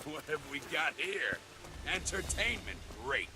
What have we got here? Entertainment rate.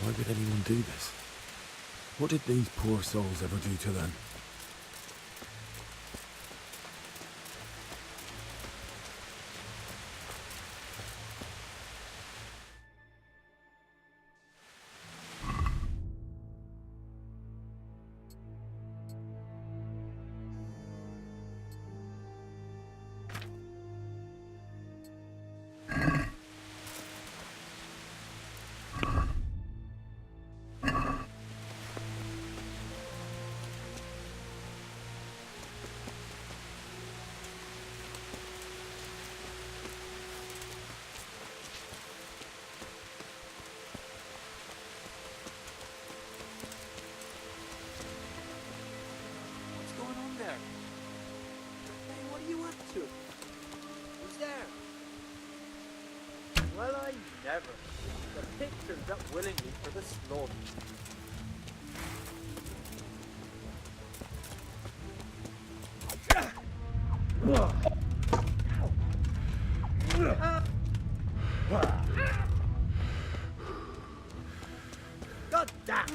Why would anyone do this? What did these poor souls ever do to them? Well, I never. The pig turns up willingly for the slaughter. God damn!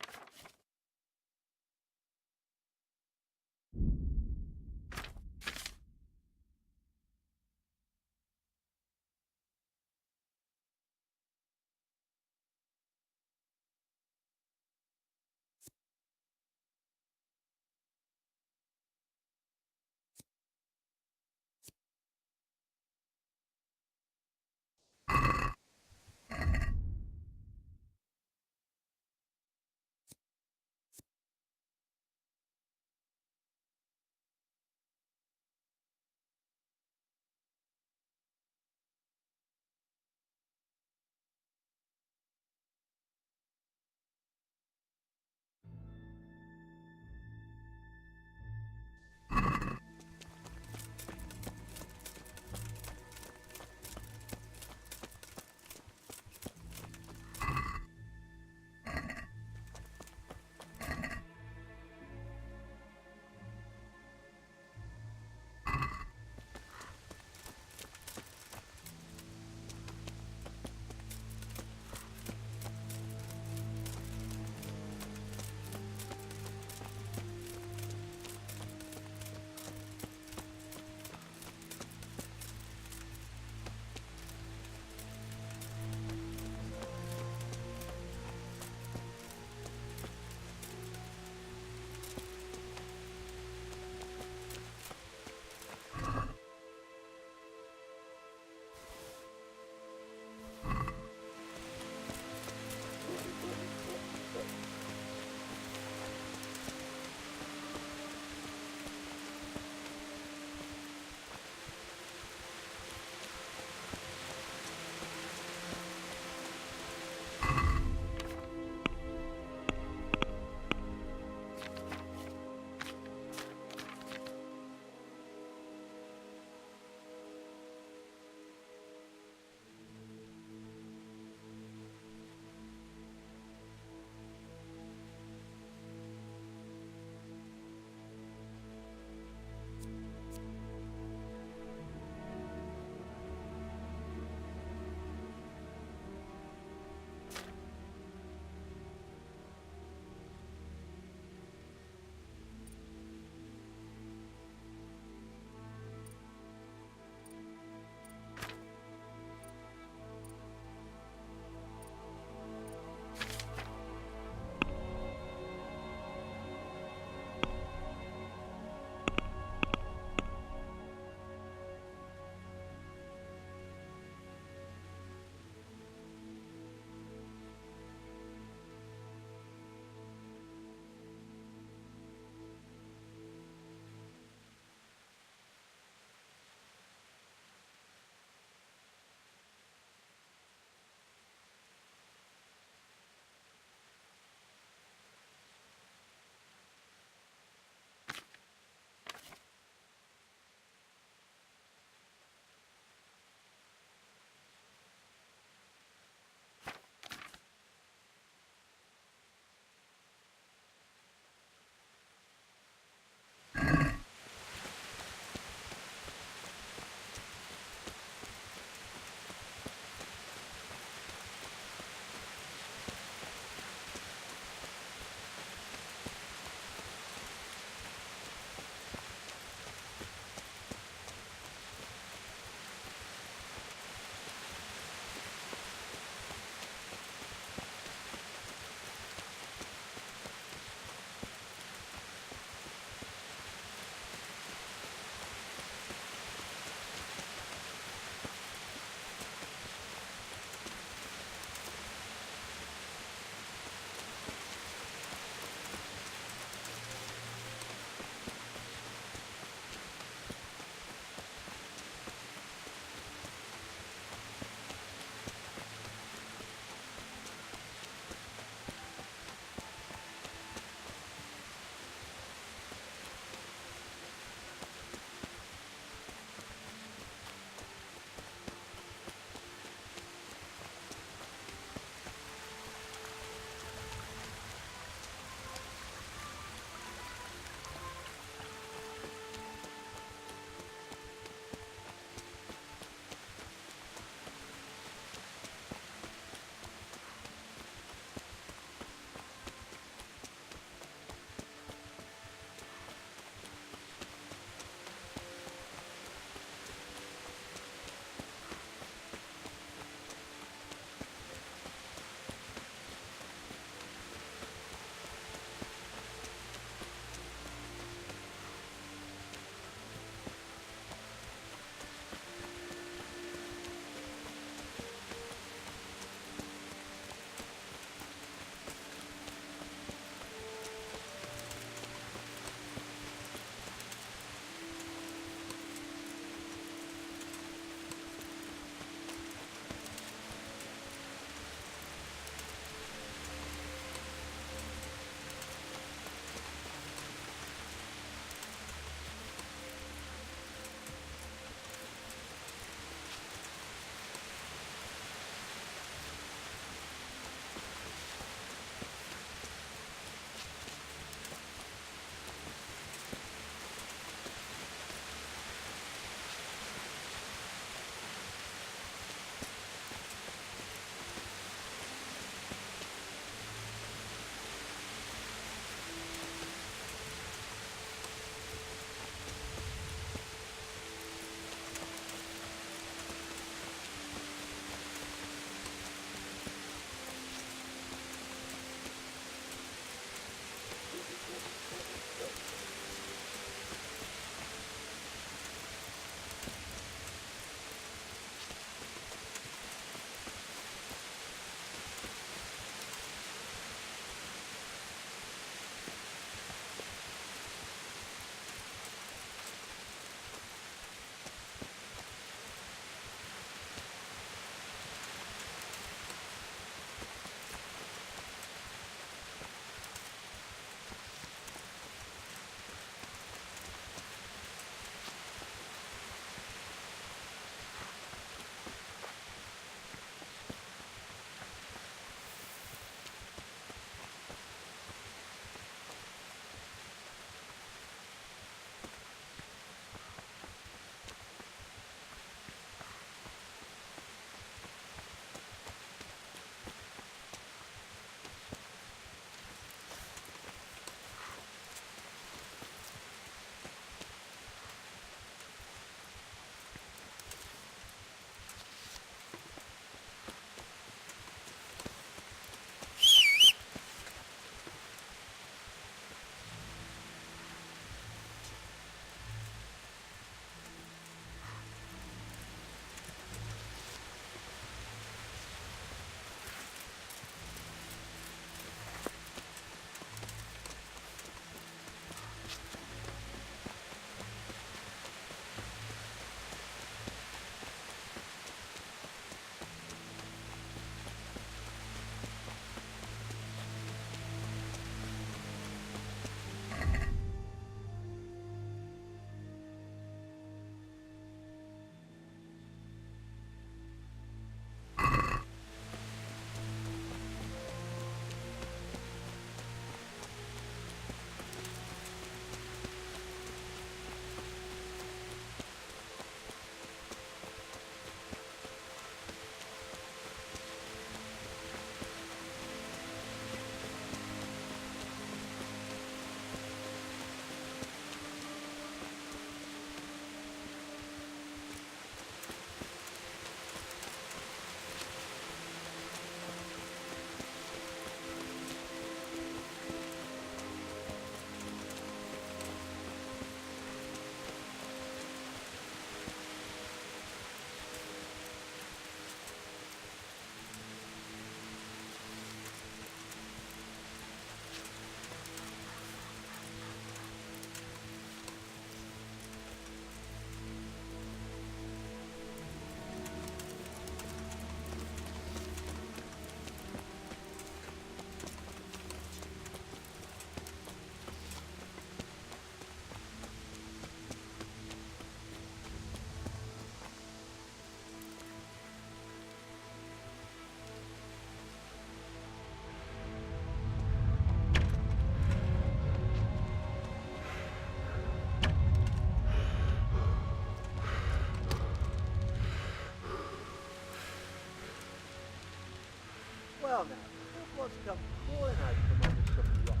Well now, look what's come pouring out from under some rock.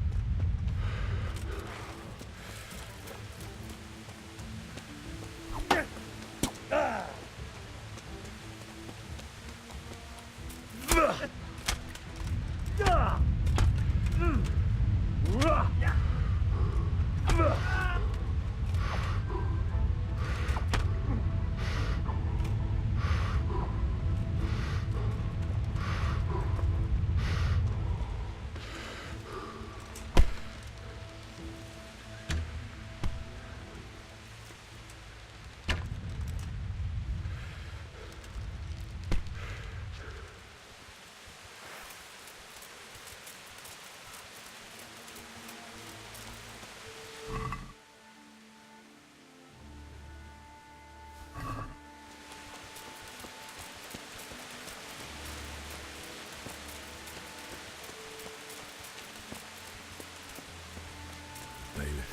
Bailiff.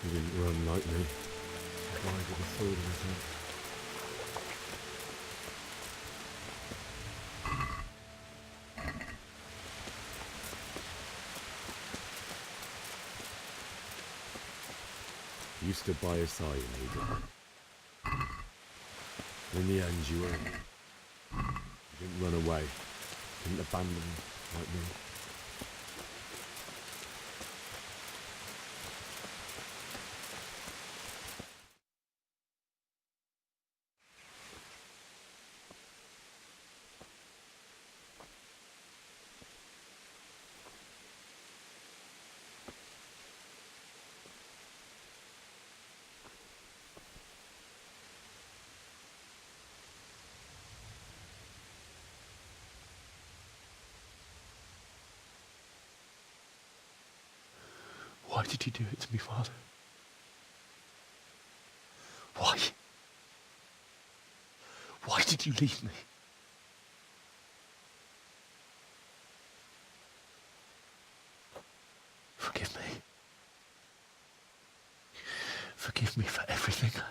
He didn't run like me. Why with a sword in his hand? You stood by his side and he did. In the end, you were. You didn't run away. Didn't abandon him like me. Why did you do it to me, Father? Why? Why did you leave me? Forgive me. Forgive me for everything.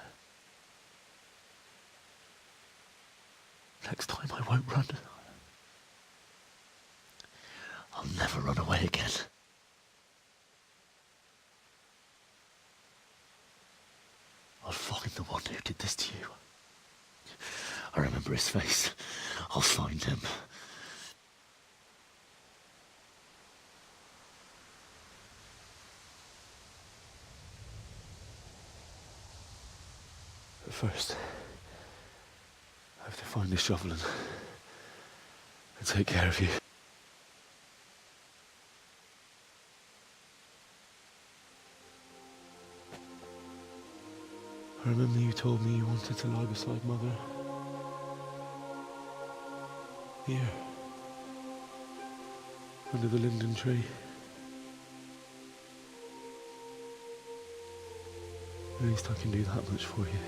Next time I won't run. I'll never run away again. I'll find the one who did this to you. I remember his face. I'll find him. But first, I have to find the shovel and take care of you. I remember you told me you wanted to lie beside Mother. Here. Under the linden tree. At least I can do that much for you.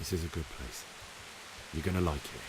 This is a good place. You're gonna like it here.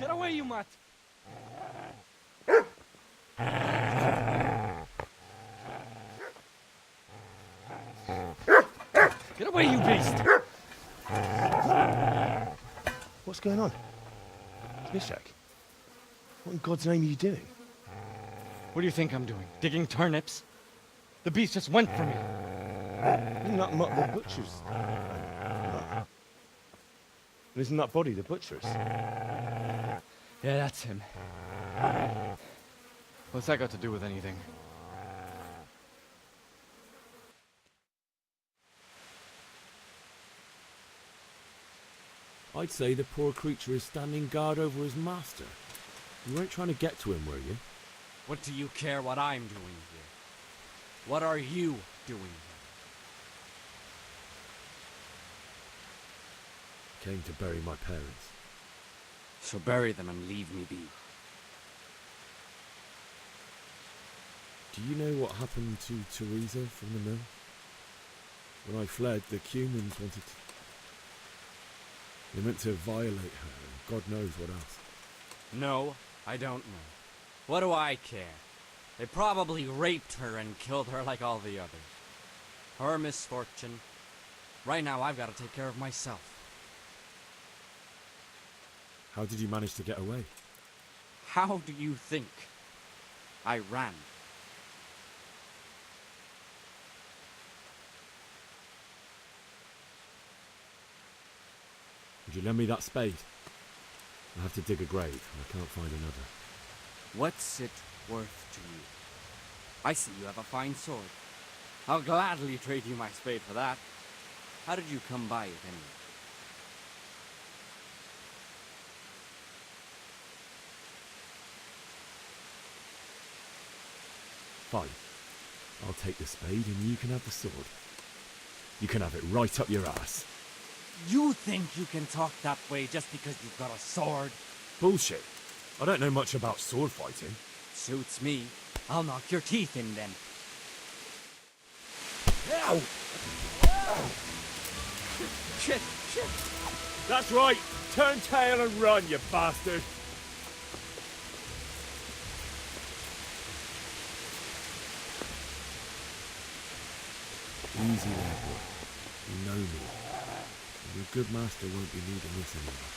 Get away, you mutt! Get away, you beast! What's going on? Mishak, what in God's name are you doing? What do you think I'm doing? Digging turnips? The beast just went for me. Isn't that not the butcher's? And isn't that body the butcher's? Yeah, that's him. What's that got to do with anything? I'd say the poor creature is standing guard over his master. You weren't trying to get to him, were you? What do you care what I'm doing here? What are you doing here? Came to bury my parents. So bury them and leave me be. Do you know what happened to Teresa from the mill? When I fled, the Cumans wanted to... They meant to violate her, and God knows what else. No, I don't know. What do I care? They probably raped her and killed her like all the others. Her misfortune. Right now, I've got to take care of myself. How did you manage to get away? How do you think? I ran. Would you lend me that spade? I have to dig a grave, and I can't find another. What's it worth to you? I see you have a fine sword. I'll gladly trade you my spade for that. How did you come by it anyway? Fine. I'll take the spade and you can have the sword. You can have it right up your ass. You think you can talk that way just because you've got a sword? Bullshit. I don't know much about sword fighting. Suits me. I'll knock your teeth in then. Ow! Shit! That's right! Turn tail and run, you bastard! Easy there, boy. You know me. And your good master won't be needing this anymore.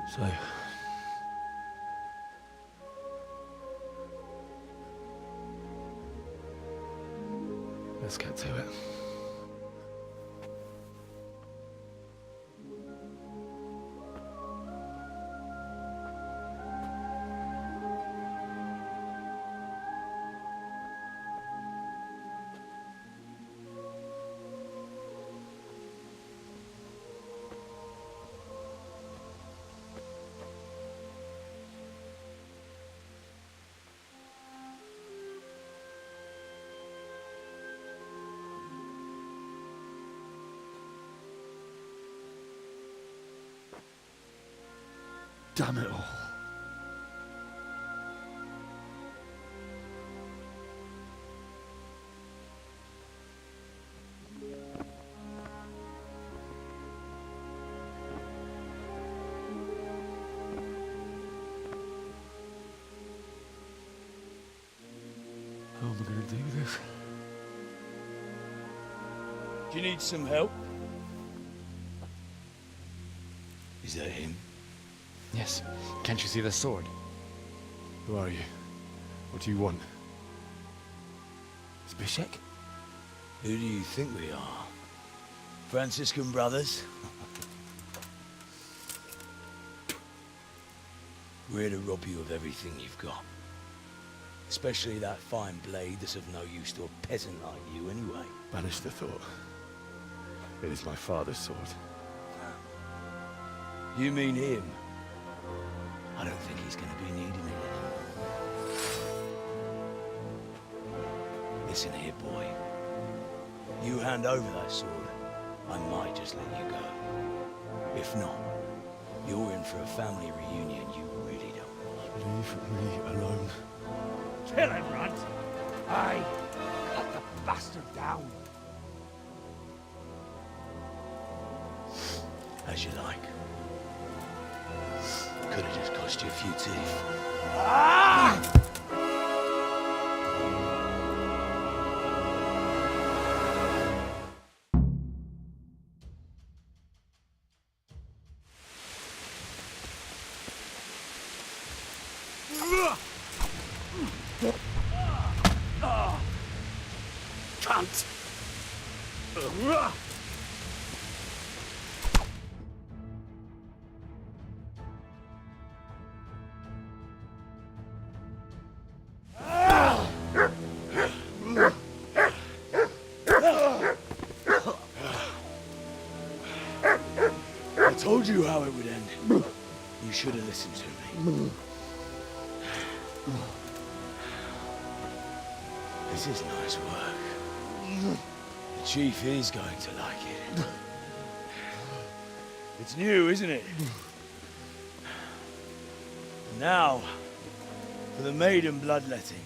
So, let's get to it. Damn it all. How am I going to do this? Do you need some help? Is that him? Yes. Can't you see the sword? Who are you? What do you want? Zbyszek? Who do you think we are? Franciscan brothers? We're here to rob you of everything you've got. Especially that fine blade that's of no use to a peasant like you anyway. Banish the thought. It is my father's sword. You mean him? I don't think he's gonna be needing it anymore. Listen here, boy. You hand over that sword, I might just let you go. If not, you're in for a family reunion you really don't want. Leave me alone. Kill him, Runt! Aye! Cut the bastard down! As you like. Could have just cost you a few teeth. Cunt! I told you how it would end. You should have listened to me. This is nice work. The chief is going to like it. It's new, isn't it? Now, for the maiden bloodletting.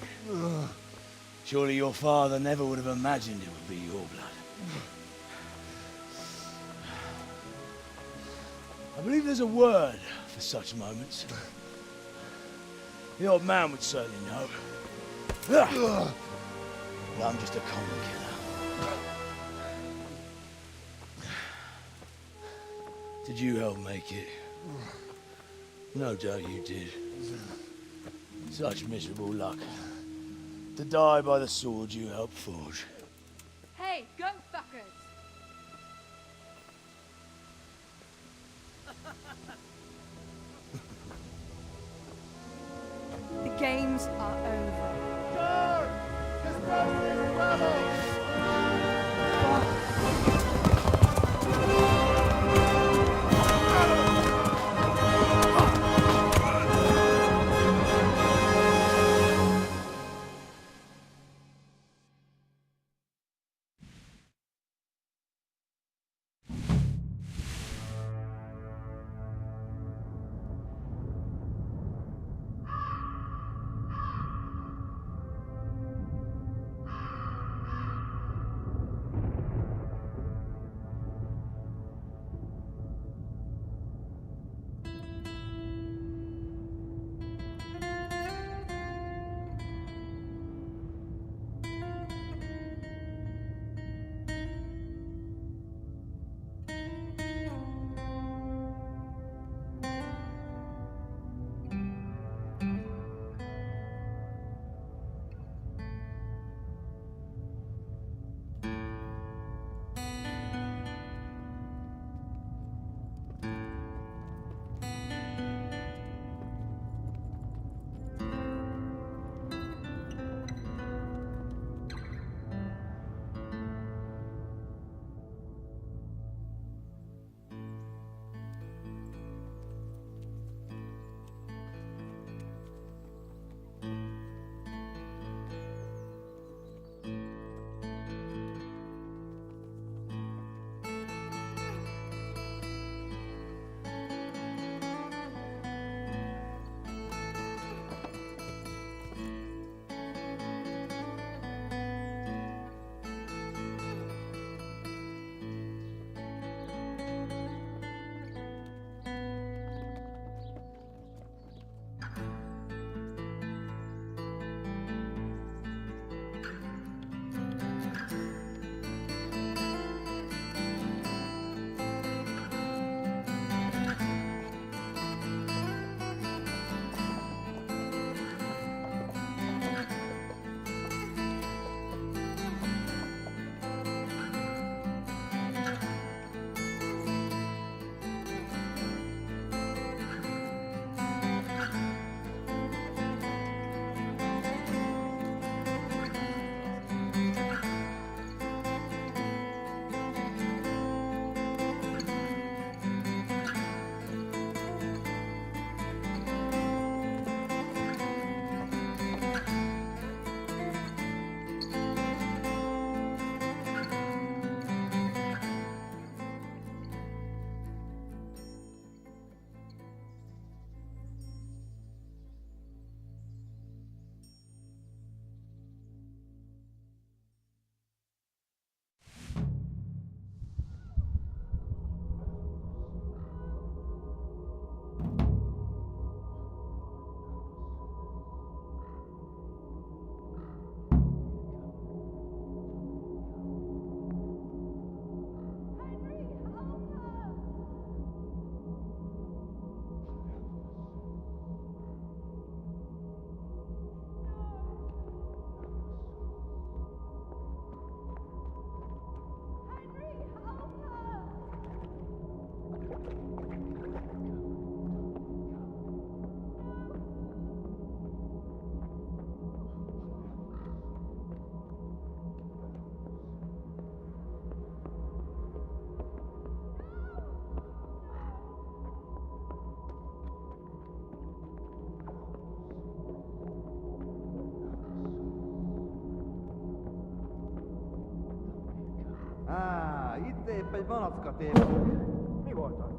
Surely your father never would have imagined it would be your blood. I believe there's a word for such moments. The old man would certainly know. But I'm just a common killer. Did you help make it? No doubt you did. Such miserable luck. To die by the sword you helped forge. Hey, go fuckers! The games are over. Szép egy malacka téve. Mi volt az?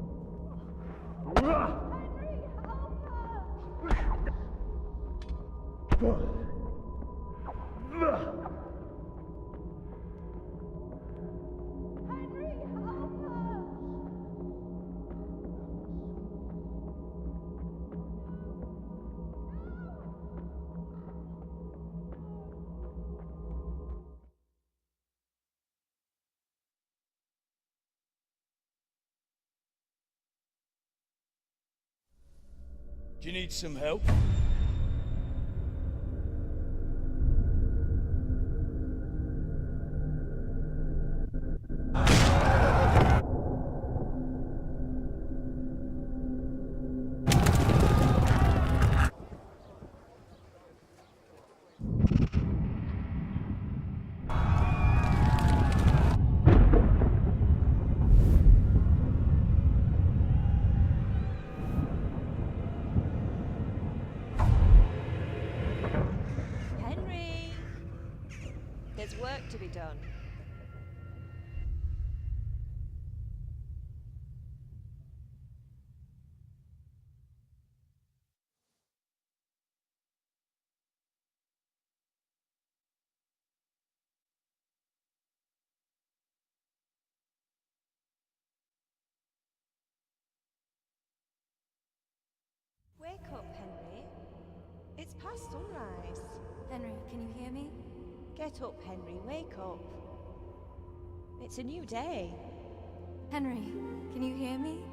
Do you need some help? Henry! There's work to be done. Wake up, Henry. It's past sunrise. Henry, can you hear me? Get up, Henry. Wake up. It's a new day. Henry, can you hear me?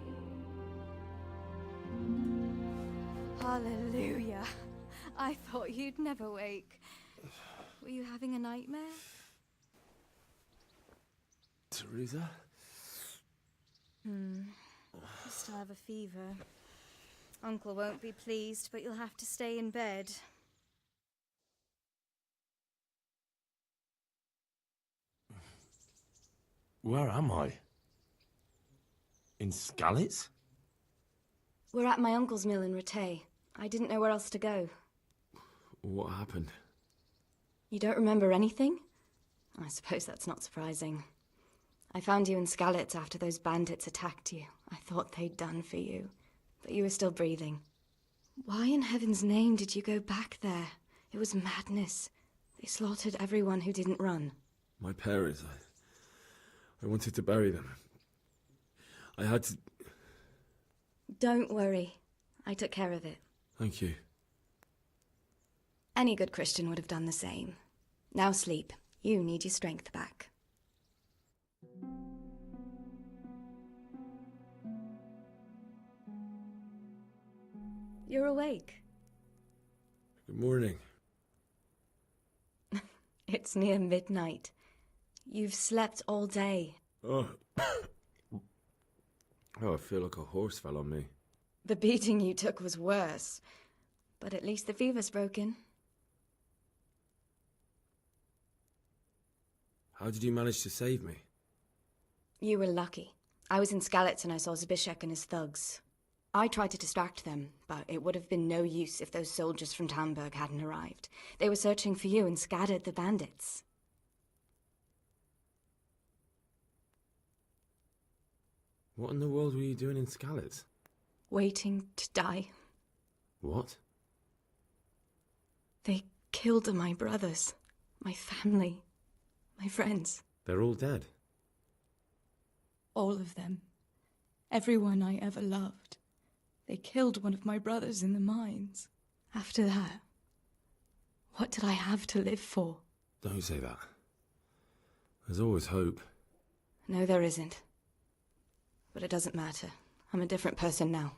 Hallelujah. I thought you'd never wake. Were you having a nightmare? Teresa? You still have a fever. Uncle won't be pleased, but you'll have to stay in bed. Where am I? In Skalitz? We're at my uncle's mill in Rattay. I didn't know where else to go. What happened? You don't remember anything? I suppose that's not surprising. I found you in Skalitz after those bandits attacked you. I thought they'd done for you, but you were still breathing. Why in heaven's name did you go back there? It was madness. They slaughtered everyone who didn't run. My parents, I wanted to bury them. I had to... Don't worry. I took care of it. Thank you. Any good Christian would have done the same. Now sleep. You need your strength back. You're awake. Good morning. It's near midnight. You've slept all day. Oh. Oh, I feel like a horse fell on me. The beating you took was worse. But at least the fever's broken. How did you manage to save me? You were lucky. I was in Skalitz and I saw Zbyszek and his thugs. I tried to distract them, but it would have been no use if those soldiers from Tamburg hadn't arrived. They were searching for you and scattered the bandits. What in the world were you doing in Skalitz? Waiting to die. What? They killed my brothers, my family, my friends. They're all dead. All of them. Everyone I ever loved. They killed one of my brothers in the mines. After that, what did I have to live for? Don't say that. There's always hope. No, there isn't. But it doesn't matter. I'm a different person now.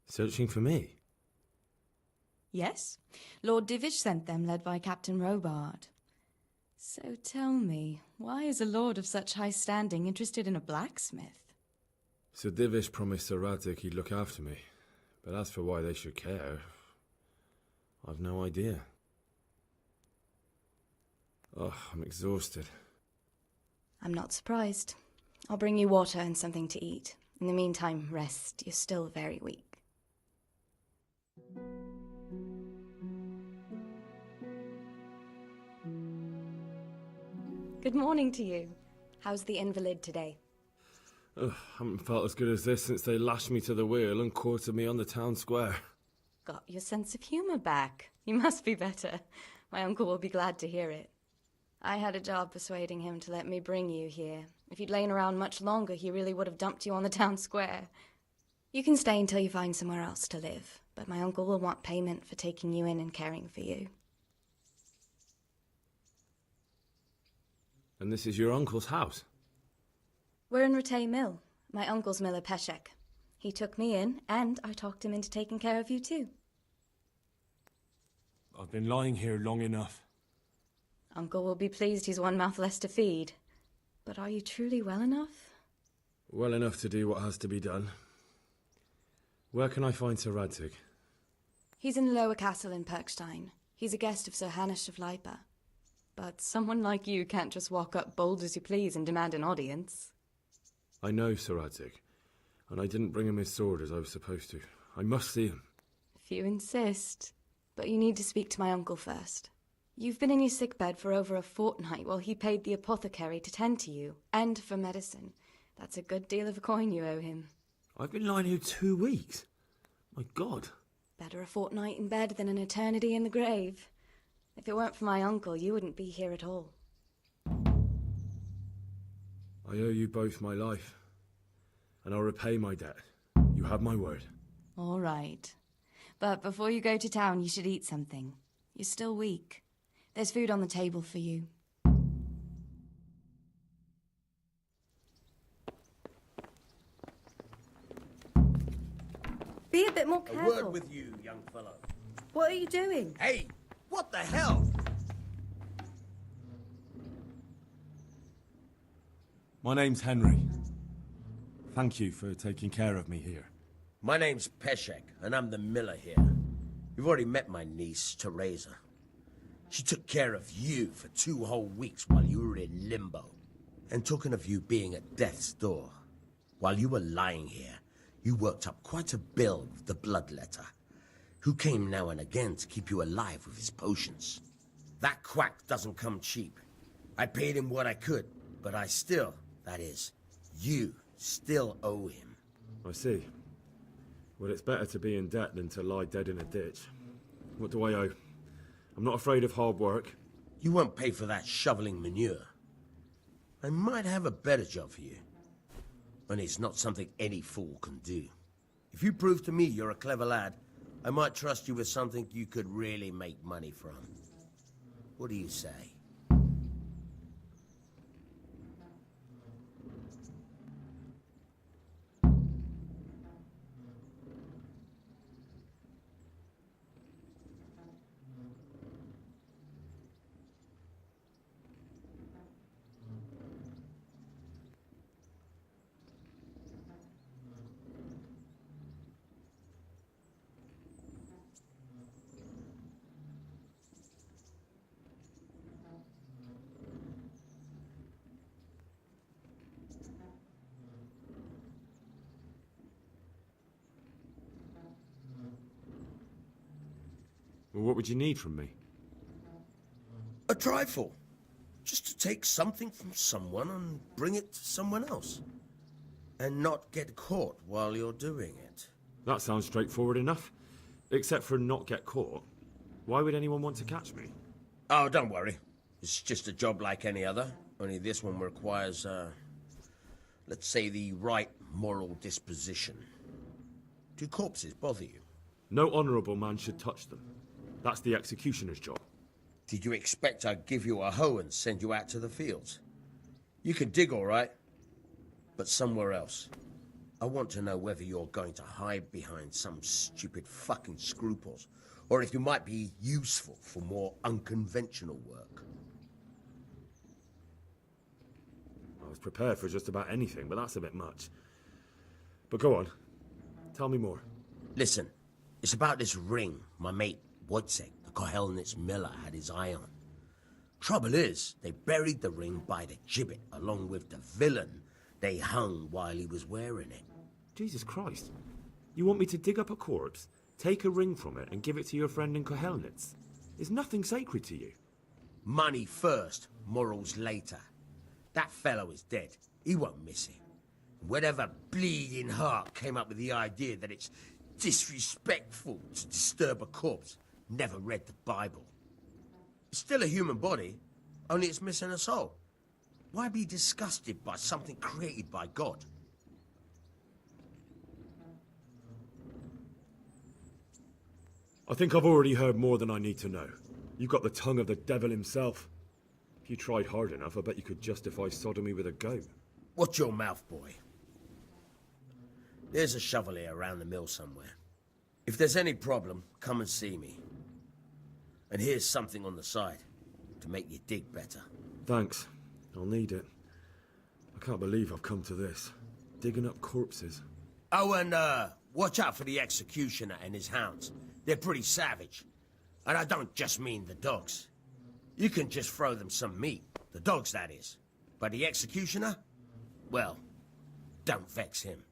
Searching for me? Yes. Lord Divish sent them, led by Captain Robard. So tell me, why is a lord of such high standing interested in a blacksmith? Sir Divish promised Sir Radzik he'd look after me. But as for why they should care, I've no idea. Oh, I'm exhausted. I'm not surprised. I'll bring you water and something to eat. In the meantime, rest. You're still very weak. Good morning to you. How's the invalid today? Ugh, haven't felt as good as this since they lashed me to the wheel and quartered me on the town square. Got your sense of humour back. You must be better. My uncle will be glad to hear it. I had a job persuading him to let me bring you here. If you'd lain around much longer, he really would have dumped you on the town square. You can stay until you find somewhere else to live, but my uncle will want payment for taking you in and caring for you. And this is your uncle's house? We're in Rattay Mill. My uncle's miller Peshek. He took me in, and I talked him into taking care of you too. I've been lying here long enough. Uncle will be pleased he's one mouth less to feed. But are you truly well enough? Well enough to do what has to be done. Where can I find Sir Radzig? He's in the Lower Castle in Perkstein. He's a guest of Sir Hanush of Leipa. But someone like you can't just walk up bold as you please and demand an audience. I know Sir Radzig, and I didn't bring him his sword as I was supposed to. I must see him. If you insist. But you need to speak to my uncle first. You've been in your sickbed for over a fortnight while he paid the apothecary to tend to you, and for medicine. That's a good deal of a coin you owe him. I've been lying here 2 weeks. My God. Better a fortnight in bed than an eternity in the grave. If it weren't for my uncle, you wouldn't be here at all. I owe you both my life, and I'll repay my debt. You have my word. All right. But before you go to town, you should eat something. You're still weak. There's food on the table for you. Be a bit more careful. A word with you, young fellow. What are you doing? Hey, what the hell? My name's Henry. Thank you for taking care of me here. My name's Peshek, and I'm the miller here. You've already met my niece, Teresa. She took care of you for 2 whole weeks while you were in limbo. And talking of you being at death's door, while you were lying here, you worked up quite a bill with the bloodletter, who came now and again to keep you alive with his potions. That quack doesn't come cheap. I paid him what I could, but I still, that is, you still owe him. I see. Well, it's better to be in debt than to lie dead in a ditch. What do I owe? I'm not afraid of hard work. You won't pay for that shoveling manure. I might have a better job for you. And it's not something any fool can do. If you prove to me you're a clever lad, I might trust you with something you could really make money from. What do you say? Well, what would you need from me? A trifle. Just to take something from someone and bring it to someone else. And not get caught while you're doing it. That sounds straightforward enough. Except for not get caught. Why would anyone want to catch me? Oh, don't worry. It's just a job like any other. Only this one requires, let's say, the right moral disposition. Do corpses bother you? No honourable man should touch them. That's the executioner's job. Did you expect I'd give you a hoe and send you out to the fields? You can dig all right, but somewhere else. I want to know whether you're going to hide behind some stupid fucking scruples, or if you might be useful for more unconventional work. I was prepared for just about anything, but that's a bit much. But go on. Tell me more. Listen, it's about this ring my mate Wojciech, the Kohelnitz miller, had his eye on. Trouble is, they buried the ring by the gibbet, along with the villain they hung while he was wearing it. Jesus Christ. You want me to dig up a corpse, take a ring from it, and give it to your friend in Kohelnitz? Is nothing sacred to you? Money first, morals later. That fellow is dead. He won't miss it. Whatever bleeding heart came up with the idea that it's disrespectful to disturb a corpse never read the Bible. It's still a human body, only it's missing a soul. Why be disgusted by something created by God? I think I've already heard more than I need to know. You've got the tongue of the devil himself. If you tried hard enough, I bet you could justify sodomy with a goat. Watch your mouth, boy. There's a shovel here around the mill somewhere. If there's any problem, come and see me. And here's something on the side to make you dig better. Thanks. I'll need it. I can't believe I've come to this. Digging up corpses. Oh, and watch out for the executioner and his hounds. They're pretty savage. And I don't just mean the dogs. You can just throw them some meat. The dogs, that is. But the executioner? Well, don't vex him.